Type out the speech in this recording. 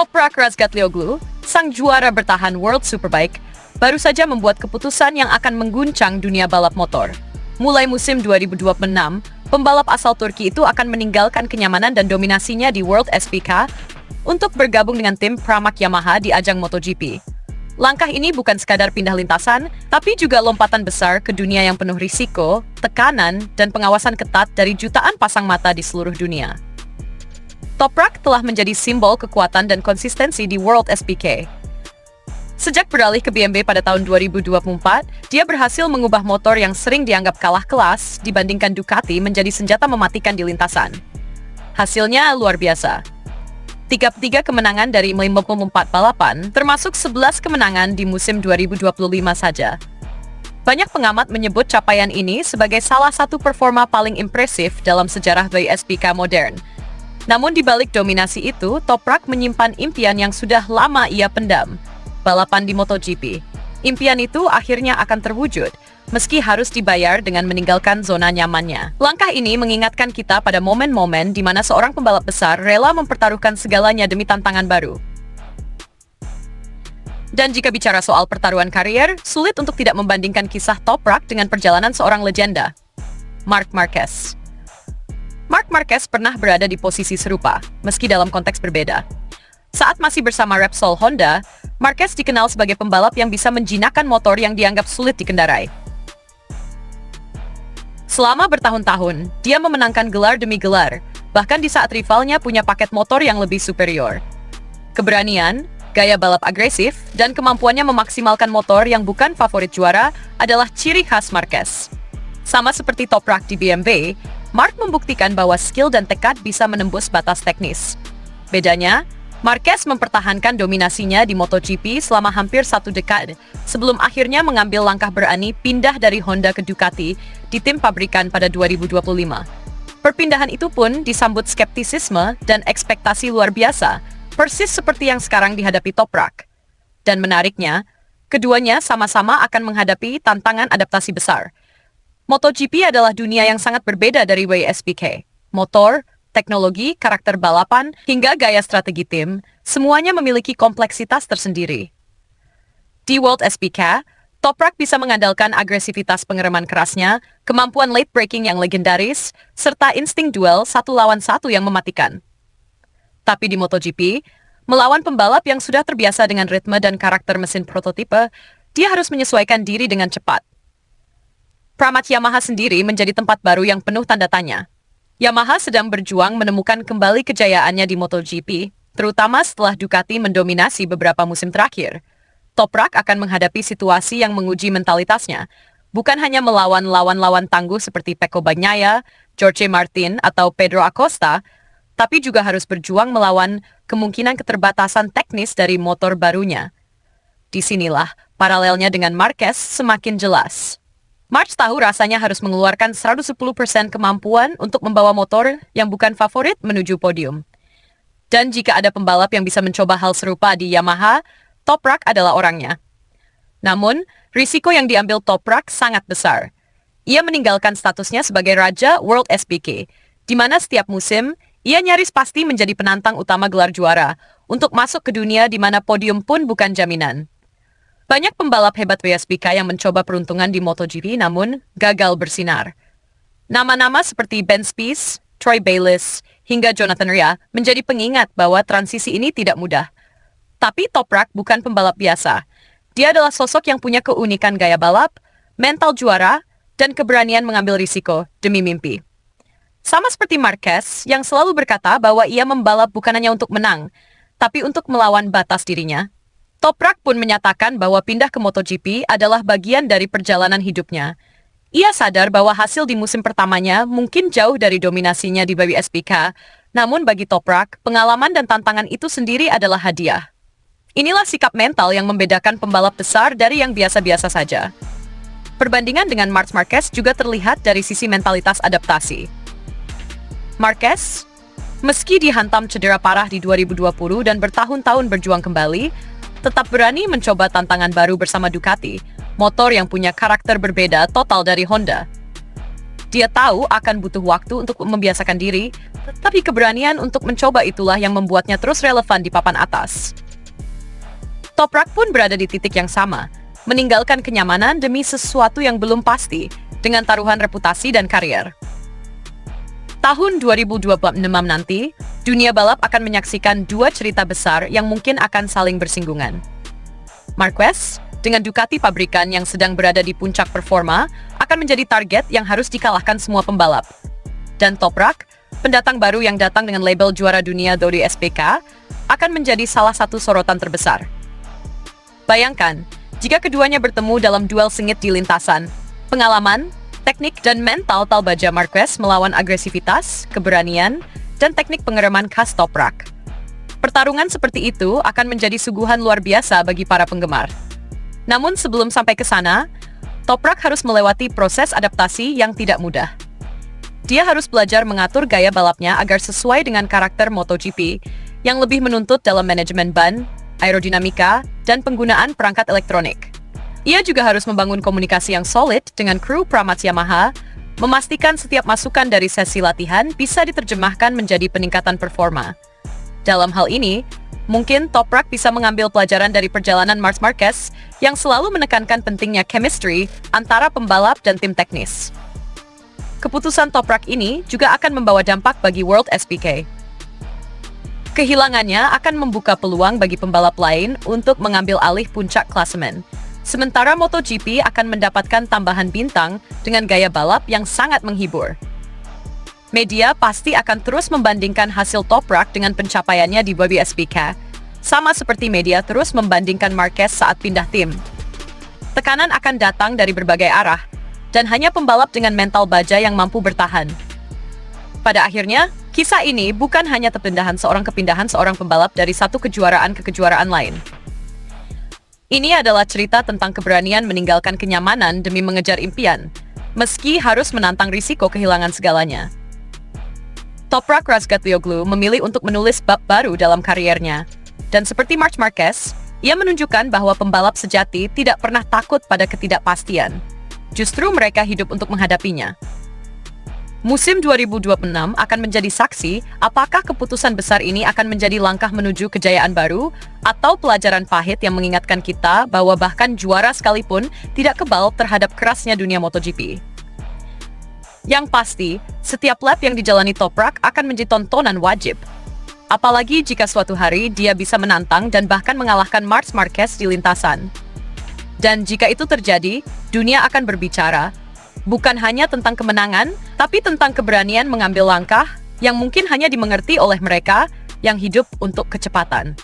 Toprak Razgatlioglu, sang juara bertahan World Superbike, baru saja membuat keputusan yang akan mengguncang dunia balap motor. Mulai musim 2026, pembalap asal Turki itu akan meninggalkan kenyamanan dan dominasinya di World SPK untuk bergabung dengan tim Pramac Yamaha di ajang MotoGP. Langkah ini bukan sekadar pindah lintasan, tapi juga lompatan besar ke dunia yang penuh risiko, tekanan, dan pengawasan ketat dari jutaan pasang mata di seluruh dunia. Toprak telah menjadi simbol kekuatan dan konsistensi di World SPK. Sejak beralih ke BMW pada tahun 2024, dia berhasil mengubah motor yang sering dianggap kalah kelas dibandingkan Ducati menjadi senjata mematikan di lintasan. Hasilnya luar biasa. 33 kemenangan dari 54 balapan, termasuk 11 kemenangan di musim 2025 saja. Banyak pengamat menyebut capaian ini sebagai salah satu performa paling impresif dalam sejarah WSPK modern. Namun di balik dominasi itu, Toprak menyimpan impian yang sudah lama ia pendam, balapan di MotoGP. Impian itu akhirnya akan terwujud, meski harus dibayar dengan meninggalkan zona nyamannya. Langkah ini mengingatkan kita pada momen-momen di mana seorang pembalap besar rela mempertaruhkan segalanya demi tantangan baru. Dan jika bicara soal pertaruhan karier, sulit untuk tidak membandingkan kisah Toprak dengan perjalanan seorang legenda, Marc Marquez. Marc Marquez pernah berada di posisi serupa, meski dalam konteks berbeda. Saat masih bersama Repsol Honda, Marquez dikenal sebagai pembalap yang bisa menjinakkan motor yang dianggap sulit dikendarai. Selama bertahun-tahun, dia memenangkan gelar demi gelar, bahkan di saat rivalnya punya paket motor yang lebih superior. Keberanian, gaya balap agresif, dan kemampuannya memaksimalkan motor yang bukan favorit juara adalah ciri khas Marquez. Sama seperti Toprak di BMW, Marc membuktikan bahwa skill dan tekad bisa menembus batas teknis. Bedanya, Marquez mempertahankan dominasinya di MotoGP selama hampir 1 dekade, sebelum akhirnya mengambil langkah berani pindah dari Honda ke Ducati di tim pabrikan pada 2025. Perpindahan itu pun disambut skeptisisme dan ekspektasi luar biasa, persis seperti yang sekarang dihadapi Toprak. Dan menariknya, keduanya sama-sama akan menghadapi tantangan adaptasi besar. MotoGP adalah dunia yang sangat berbeda dari WSPK. Motor, teknologi, karakter balapan, hingga gaya strategi tim, semuanya memiliki kompleksitas tersendiri. Di World SPK, Toprak bisa mengandalkan agresivitas pengereman kerasnya, kemampuan late braking yang legendaris, serta insting duel 1 lawan 1 yang mematikan. Tapi di MotoGP, melawan pembalap yang sudah terbiasa dengan ritme dan karakter mesin prototipe, dia harus menyesuaikan diri dengan cepat. Pramac Yamaha sendiri menjadi tempat baru yang penuh tanda tanya. Yamaha sedang berjuang menemukan kembali kejayaannya di MotoGP, terutama setelah Ducati mendominasi beberapa musim terakhir. Toprak akan menghadapi situasi yang menguji mentalitasnya, bukan hanya melawan lawan-lawan tangguh seperti Pecco Bagnaia, Jorge Martin, atau Pedro Acosta, tapi juga harus berjuang melawan kemungkinan keterbatasan teknis dari motor barunya. Disinilah paralelnya dengan Marquez semakin jelas. Marc tahu rasanya harus mengeluarkan 110% kemampuan untuk membawa motor yang bukan favorit menuju podium. Dan jika ada pembalap yang bisa mencoba hal serupa di Yamaha, Toprak adalah orangnya. Namun, risiko yang diambil Toprak sangat besar. Ia meninggalkan statusnya sebagai Raja World SPK, di mana setiap musim, ia nyaris pasti menjadi penantang utama gelar juara, untuk masuk ke dunia di mana podium pun bukan jaminan. Banyak pembalap hebat WSPK yang mencoba peruntungan di MotoGP namun gagal bersinar. Nama-nama seperti Ben Spies, Troy Bayliss, hingga Jonathan Rea menjadi pengingat bahwa transisi ini tidak mudah. Tapi Toprak bukan pembalap biasa. Dia adalah sosok yang punya keunikan gaya balap, mental juara, dan keberanian mengambil risiko demi mimpi. Sama seperti Marquez yang selalu berkata bahwa ia membalap bukan hanya untuk menang, tapi untuk melawan batas dirinya. Toprak pun menyatakan bahwa pindah ke MotoGP adalah bagian dari perjalanan hidupnya. Ia sadar bahwa hasil di musim pertamanya mungkin jauh dari dominasinya di WSPK, namun bagi Toprak, pengalaman dan tantangan itu sendiri adalah hadiah. Inilah sikap mental yang membedakan pembalap besar dari yang biasa-biasa saja. Perbandingan dengan Marc Marquez juga terlihat dari sisi mentalitas adaptasi. Marquez, meski dihantam cedera parah di 2020 dan bertahun-tahun berjuang kembali, tetap berani mencoba tantangan baru bersama Ducati, motor yang punya karakter berbeda total dari Honda. Dia tahu akan butuh waktu untuk membiasakan diri, tapi keberanian untuk mencoba itulah yang membuatnya terus relevan di papan atas. Toprak pun berada di titik yang sama, meninggalkan kenyamanan demi sesuatu yang belum pasti, dengan taruhan reputasi dan karier. Tahun 2026 nanti, dunia balap akan menyaksikan dua cerita besar yang mungkin akan saling bersinggungan. Marquez, dengan Ducati pabrikan yang sedang berada di puncak performa, akan menjadi target yang harus dikalahkan semua pembalap. Dan Toprak, pendatang baru yang datang dengan label juara dunia Dodi SPK, akan menjadi salah satu sorotan terbesar. Bayangkan, jika keduanya bertemu dalam duel sengit di lintasan, pengalaman, teknik dan mental Talbaja Marquez melawan agresivitas, keberanian, dan teknik pengereman khas Toprak. Pertarungan seperti itu akan menjadi suguhan luar biasa bagi para penggemar. Namun sebelum sampai ke sana, Toprak harus melewati proses adaptasi yang tidak mudah. Dia harus belajar mengatur gaya balapnya agar sesuai dengan karakter MotoGP yang lebih menuntut dalam manajemen ban, aerodinamika, dan penggunaan perangkat elektronik. Ia juga harus membangun komunikasi yang solid dengan kru Pramac Yamaha, memastikan setiap masukan dari sesi latihan bisa diterjemahkan menjadi peningkatan performa. Dalam hal ini, mungkin Toprak bisa mengambil pelajaran dari perjalanan Marc Marquez yang selalu menekankan pentingnya chemistry antara pembalap dan tim teknis. Keputusan Toprak ini juga akan membawa dampak bagi World SPK. Kehilangannya akan membuka peluang bagi pembalap lain untuk mengambil alih puncak klasemen. Sementara MotoGP akan mendapatkan tambahan bintang dengan gaya balap yang sangat menghibur. Media pasti akan terus membandingkan hasil Toprak dengan pencapaiannya di WSBK, sama seperti media terus membandingkan Marquez saat pindah tim. Tekanan akan datang dari berbagai arah, dan hanya pembalap dengan mental baja yang mampu bertahan. Pada akhirnya, kisah ini bukan hanya kepindahan seorang pembalap dari satu kejuaraan ke kejuaraan lain. Ini adalah cerita tentang keberanian meninggalkan kenyamanan demi mengejar impian, meski harus menantang risiko kehilangan segalanya. Toprak Razgatlioglu memilih untuk menulis bab baru dalam kariernya. Dan seperti Marc Marquez, ia menunjukkan bahwa pembalap sejati tidak pernah takut pada ketidakpastian. Justru mereka hidup untuk menghadapinya. Musim 2026 akan menjadi saksi apakah keputusan besar ini akan menjadi langkah menuju kejayaan baru atau pelajaran pahit yang mengingatkan kita bahwa bahkan juara sekalipun tidak kebal terhadap kerasnya dunia MotoGP. Yang pasti, setiap lap yang dijalani Toprak akan menjadi tontonan wajib. Apalagi jika suatu hari dia bisa menantang dan bahkan mengalahkan Marc Marquez di lintasan. Dan jika itu terjadi, dunia akan berbicara, bukan hanya tentang kemenangan, tapi tentang keberanian mengambil langkah yang mungkin hanya dimengerti oleh mereka yang hidup untuk kecepatan.